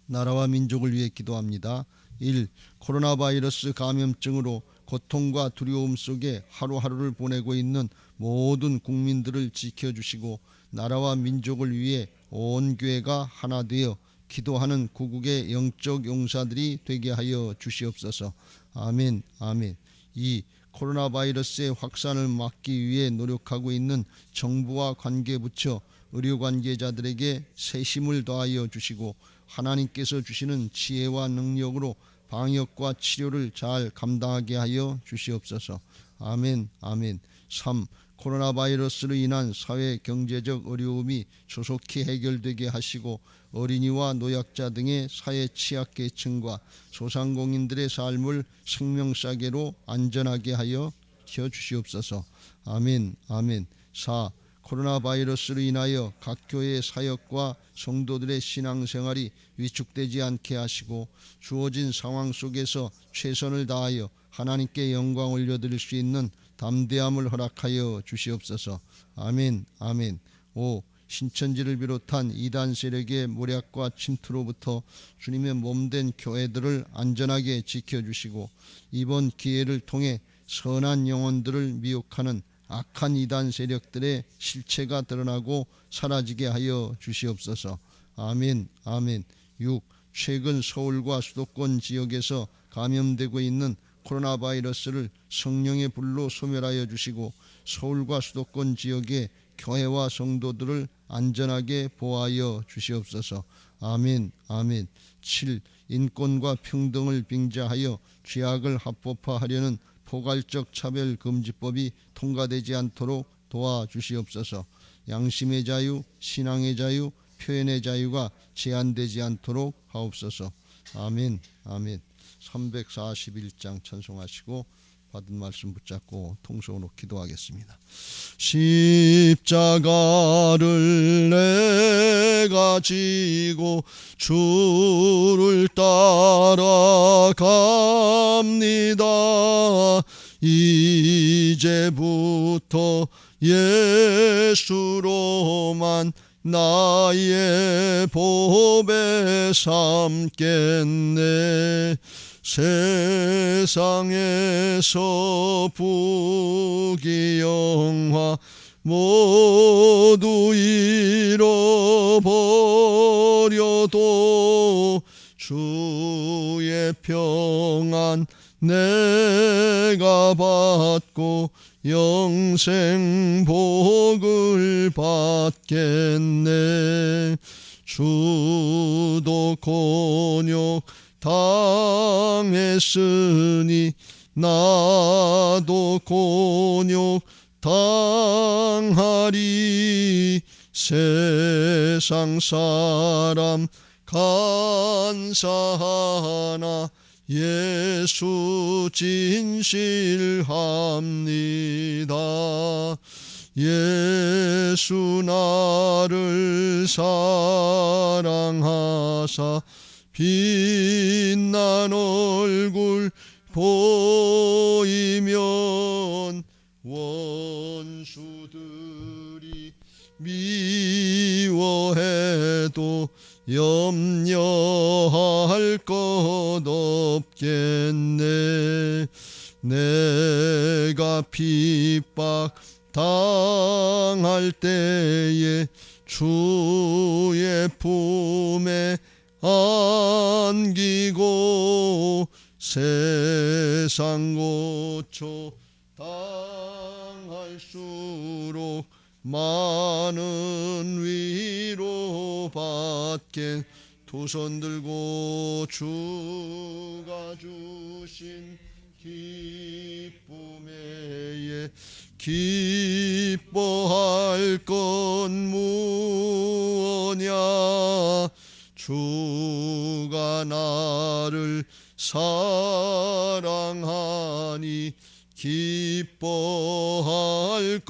나라와 민족을 위해 기도합니다. 1. 코로나 바이러스 감염증으로 고통과 두려움 속에 하루하루를 보내고 있는 모든 국민들을 지켜주시고 나라와 민족을 위해 온 교회가 하나 되어 기도하는 구국의 영적 용사들이 되게 하여 주시옵소서. 아멘. 아멘. 2. 코로나 바이러스의 확산을 막기 위해 노력하고 있는 정부와 관계부처, 의료관계자들에게 세심을 더하여 주시고 하나님께서 주시는 지혜와 능력으로 방역과 치료를 잘 감당하게 하여 주시옵소서. 아멘. 아멘. 3. 코로나 바이러스로 인한 사회 경제적 어려움이 조속히 해결되게 하시고 어린이와 노약자 등의 사회 취약계층과 소상공인들의 삶을 생명사계로 안전하게 하여 주시옵소서. 아멘. 아멘. 4. 코로나 바이러스로 인하여 각 교회의 사역과 성도들의 신앙생활이 위축되지 않게 하시고 주어진 상황 속에서 최선을 다하여 하나님께 영광 올려드릴 수 있는 담대함을 허락하여 주시옵소서. 아멘. 아멘. 5. 신천지를 비롯한 이단 세력의 모략과 침투로부터 주님의 몸된 교회들을 안전하게 지켜주시고 이번 기회를 통해 선한 영혼들을 미혹하는 악한 이단 세력들의 실체가 드러나고 사라지게 하여 주시옵소서. 아멘. 아멘. 6. 최근 서울과 수도권 지역에서 감염되고 있는 코로나 바이러스를 성령의 불로 소멸하여 주시고 서울과 수도권 지역의 교회와 성도들을 안전하게 보호하여 주시옵소서. 아멘. 아멘. 7. 인권과 평등을 빙자하여 죄악을 합법화하려는 포괄적 차별금지법이 통과되지 않도록 도와주시옵소서. 양심의 자유, 신앙의 자유, 표현의 자유가 제한되지 않도록 하옵소서. 아멘. 아멘. 341장 찬송하시고 받은 말씀 붙잡고 통성으로 기도하겠습니다. 십자가를 내가 지고 주를 따라갑니다. 이제부터 예수로만 나의 보배 삼겠네. 세상에서 부귀영화 모두 잃어버려도 주의 평안 내가 받고 영생 복을 받겠네. 주도 곤욕 당했으니 나도 곤욕 당하리. 세상 사람 간사하나 예수 진실합니다. 예수 나를 사랑하사 빛난 얼굴 보이면 원수들이 미워해도 염려할 것 없겠네. 내가 핍박 당할 때에 주의 품에 안기고 세상 고초 당할수록 많은 위로 받게 두 손 들고 주가 주신 기쁨에 기뻐할 건 무엇냐 주가 나를 사랑하니 기뻐할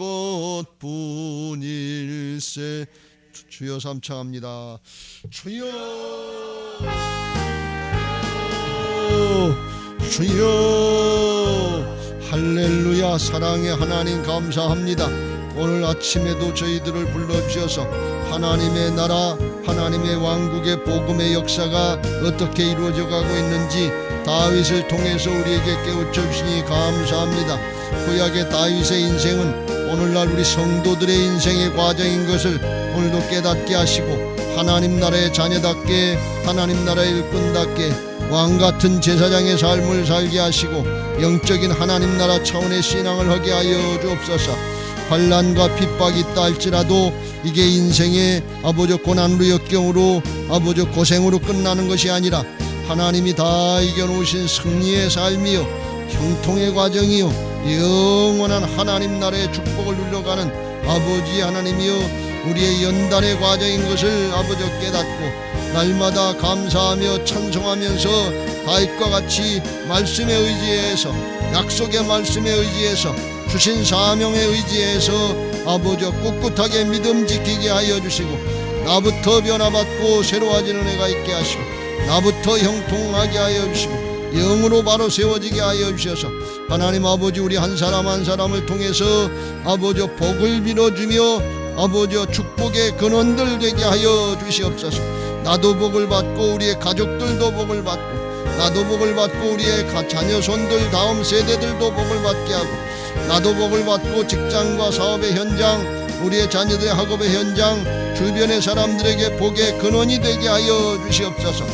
것뿐일세. 주여 삼창합니다. 주여 주여 할렐루야. 사랑의 하나님 감사합니다. 오늘 아침에도 저희들을 불러주셔서 하나님의 나라 하나님의 왕국의 복음의 역사가 어떻게 이루어져 가고 있는지 다윗을 통해서 우리에게 깨우쳐 주시니 감사합니다. 구약의 다윗의 인생은 오늘날 우리 성도들의 인생의 과정인 것을 오늘도 깨닫게 하시고 하나님 나라의 자녀답게 하나님 나라의 일꾼답게 왕같은 제사장의 삶을 살게 하시고 영적인 하나님 나라 차원의 신앙을 하게 하여 주옵소서. 환난과 핍박이 있다 할지라도 이게 인생의 아버지 고난으로 역경으로 아버지 고생으로 끝나는 것이 아니라 하나님이 다 이겨놓으신 승리의 삶이요 형통의 과정이요 영원한 하나님 나라의 축복을 누려가는 아버지 하나님이요 우리의 연단의 과정인 것을 아버지 깨닫고 날마다 감사하며 찬송하면서 다윗과 같이 말씀에 의지해서 약속의 말씀에 의지해서 주신 사명에 의지해서 아버지 꿋꿋하게 믿음 지키게 하여 주시고 나부터 변화받고 새로워지는 은혜가 있게 하시고 나부터 형통하게 하여 주시고 영으로 바로 세워지게 하여 주셔서 하나님 아버지 우리 한 사람 한 사람을 통해서 아버지 복을 빌어주며 아버지 축복의 근원들 되게 하여 주시옵소서. 나도 복을 받고 우리의 가족들도 복을 받고 나도 복을 받고 우리의 자녀 손들 다음 세대들도 복을 받게 하고 나도 복을 받고 직장과 사업의 현장 우리의 자녀들의 학업의 현장 주변의 사람들에게 복의 근원이 되게 하여 주시옵소서.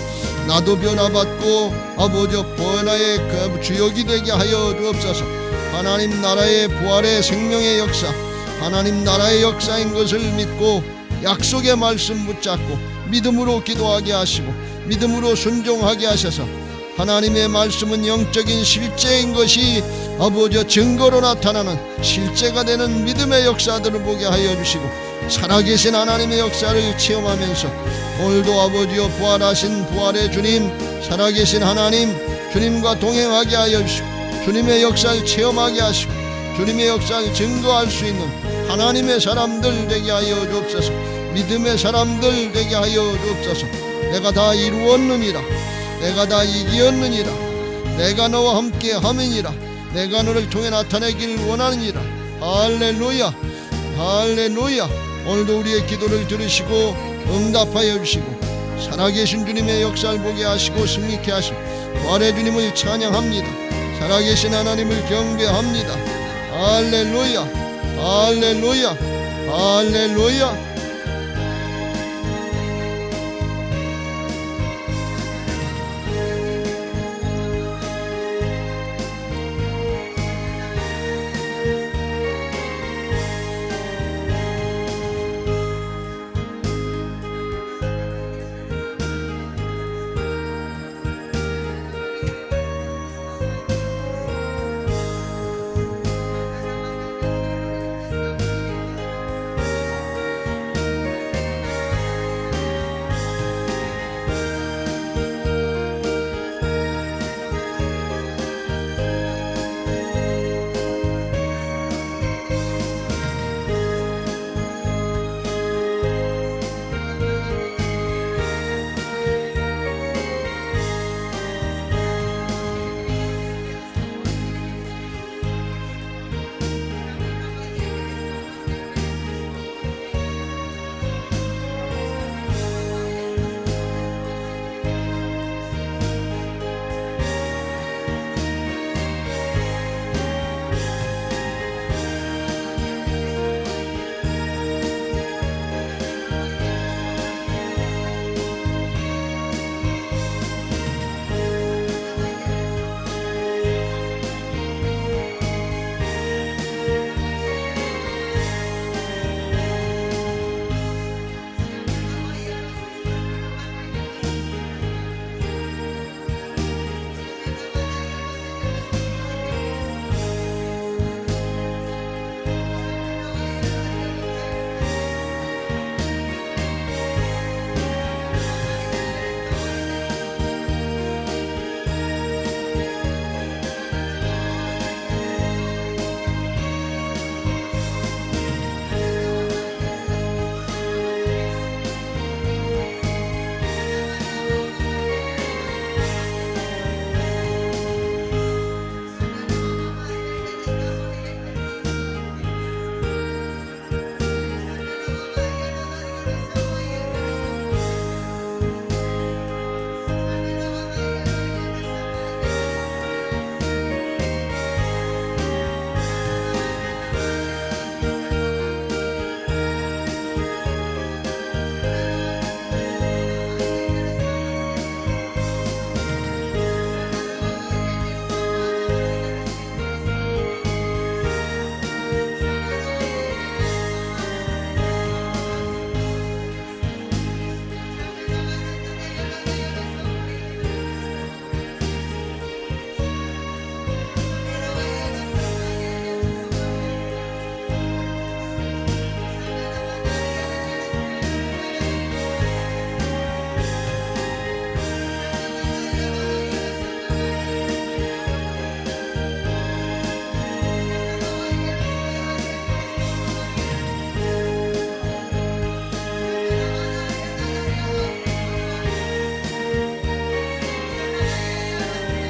나도 변화받고 아버지 변화의 그 주역이 되게 하여 주옵소서. 하나님 나라의 부활의 생명의 역사 하나님 나라의 역사인 것을 믿고 약속의 말씀 붙잡고 믿음으로 기도하게 하시고 믿음으로 순종하게 하셔서 하나님의 말씀은 영적인 실제인 것이 아버지 증거로 나타나는 실제가 되는 믿음의 역사들을 보게 하여 주시고 살아계신 하나님의 역사를 체험하면서 오늘도 아버지여 부활하신 부활의 주님 살아계신 하나님 주님과 동행하게 하여 주시고 주님의 역사를 체험하게 하시고 주님의 역사를 증거할 수 있는 하나님의 사람들 되게 하여 주옵소서. 믿음의 사람들 되게 하여 주옵소서. 내가 다 이루었느니라 내가 다 이기었느니라 내가 너와 함께 함이니라 내가 너를 통해 나타내길 원하느니라. 할렐루야 할렐루야. 오늘도 우리의 기도를 들으시고 응답하여 주시고 살아계신 주님의 역사를 보게 하시고 승리케 하시고 부활의 주님을 찬양합니다. 살아계신 하나님을 경배합니다. 할렐루야 할렐루야 할렐루야.